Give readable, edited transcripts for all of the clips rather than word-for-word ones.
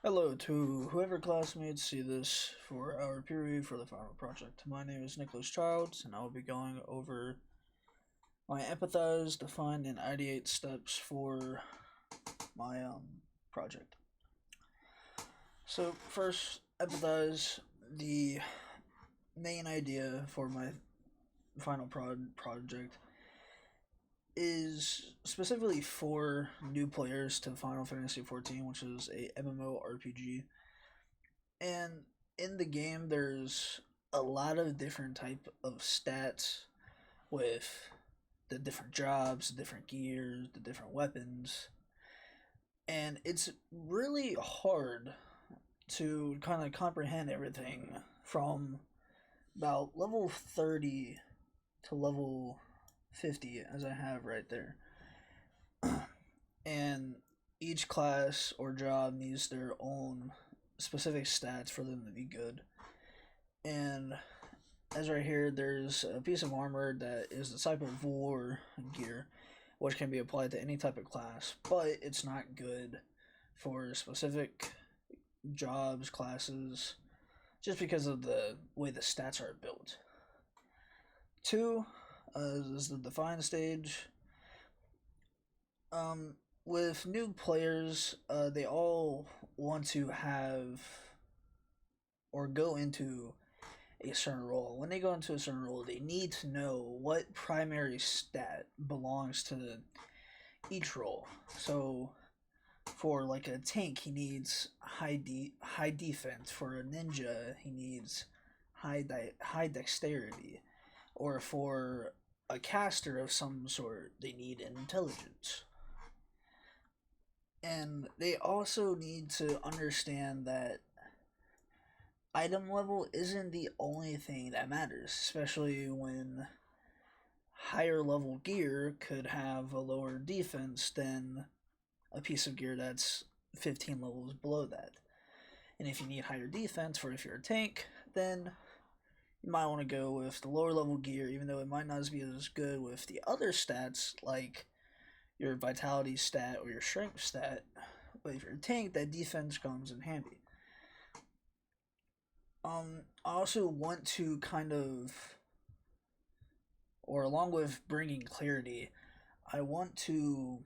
Hello to whoever classmates see this for our period for the final project. My name is Nicholas Childs, and I will be going over my empathize, define, and ideate steps for my project. So first, empathize. The main idea for my final project is specifically for new players to Final Fantasy XIV, which is a MMORPG. And in the game, there's a lot of different type of stats with the different jobs, the different gears, the different weapons, and it's really hard to kind of comprehend everything from about level 30 to level 50 as I have right there. And each class or job needs their own specific stats for them to be good. And as right here, there's a piece of armor that is the type of war gear, which can be applied to any type of class, but it's not good for specific jobs, classes, just because of the way the stats are built. Two is the define stage. With new players, they all want to have or go into a certain role. When they go into a certain role, they need to know what primary stat belongs to each role. So, for like a tank, he needs high defense. For a ninja, he needs high dexterity. Or for a caster of some sort, they need intelligence. And they also need to understand that item level isn't the only thing that matters, especially when higher level gear could have a lower defense than a piece of gear that's 15 levels below that. And if you need higher defense, or if you're a tank, then you might want to go with the lower level gear, even though it might not be as good with the other stats like your vitality stat or your strength stat. But if you're a tank, that defense comes in handy. I also want to kind of, or along with bringing clarity, I want to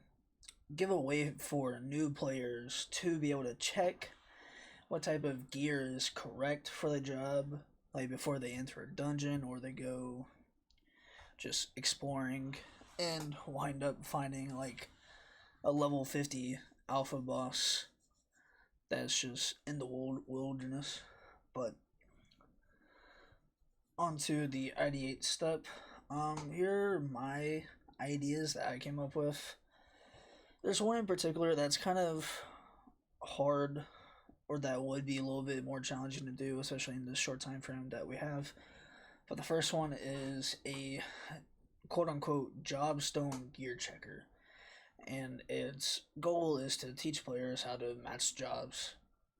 give a way for new players to be able to check what type of gear is correct for the job, like before they enter a dungeon or they go just exploring and wind up finding like a level 50 alpha boss that's just in the wilderness. But onto the ideate step. Here are my ideas that I came up with. There's one in particular that's kind of hard, or that would be a little bit more challenging to do, especially in this short time frame that we have. But the first one is a quote unquote jobstone gear checker. And its goal is to teach players how to match jobs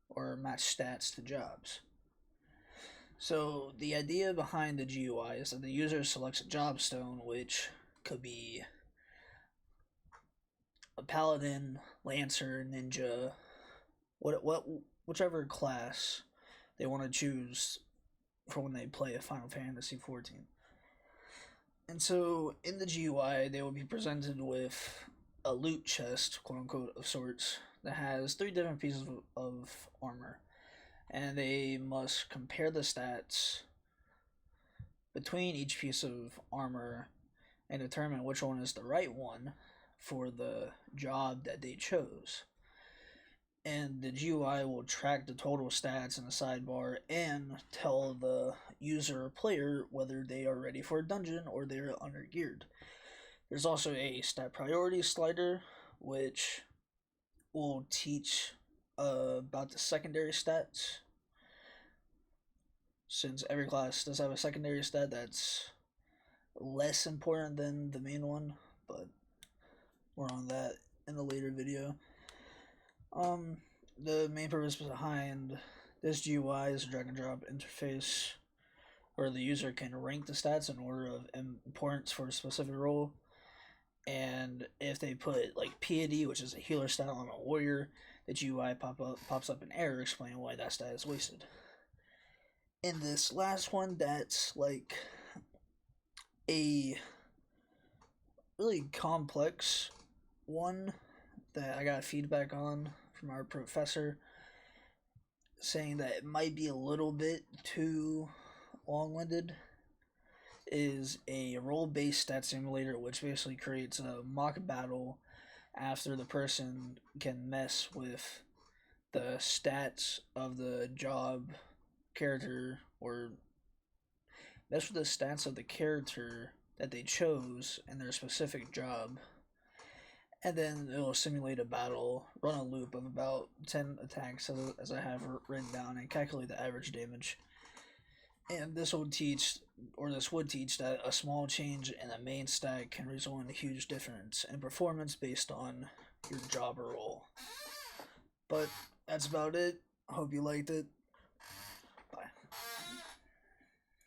or match stats to jobs. So the idea behind the GUI is that the user selects a jobstone, which could be a paladin, lancer, ninja, whichever class they want to choose for when they play a Final Fantasy XIV. And so in the GUI, they will be presented with a loot chest, quote unquote, of sorts, that has 3 different pieces of armor. And they must compare the stats between each piece of armor and determine which one is the right one for the job that they chose. And the GUI will track the total stats in the sidebar and tell the user or player whether they are ready for a dungeon or they are undergeared. There's also a stat priority slider, which will teach about the secondary stats. Since every class does have a secondary stat that's less important than the main one, but more on that in a later video. The main purpose behind this GUI is a drag and drop interface where the user can rank the stats in order of importance for a specific role. And if they put like piety, which is a healer stat on a warrior, the GUI pops up an error explaining why that stat is wasted. In this last one, that's like a really complex one that I got feedback on from our professor, saying that it might be a little bit too long-winded. Is a role-based stat simulator which basically creates a mock battle after the person can mess with the stats of the job character, or mess with the stats of the character that they chose in their specific job, and then it'll simulate a battle, run a loop of about 10 attacks as I have written down, and calculate the average damage. And this would teach that a small change in a main stat can result in a huge difference in performance based on your job or role. But that's about it. I hope you liked it.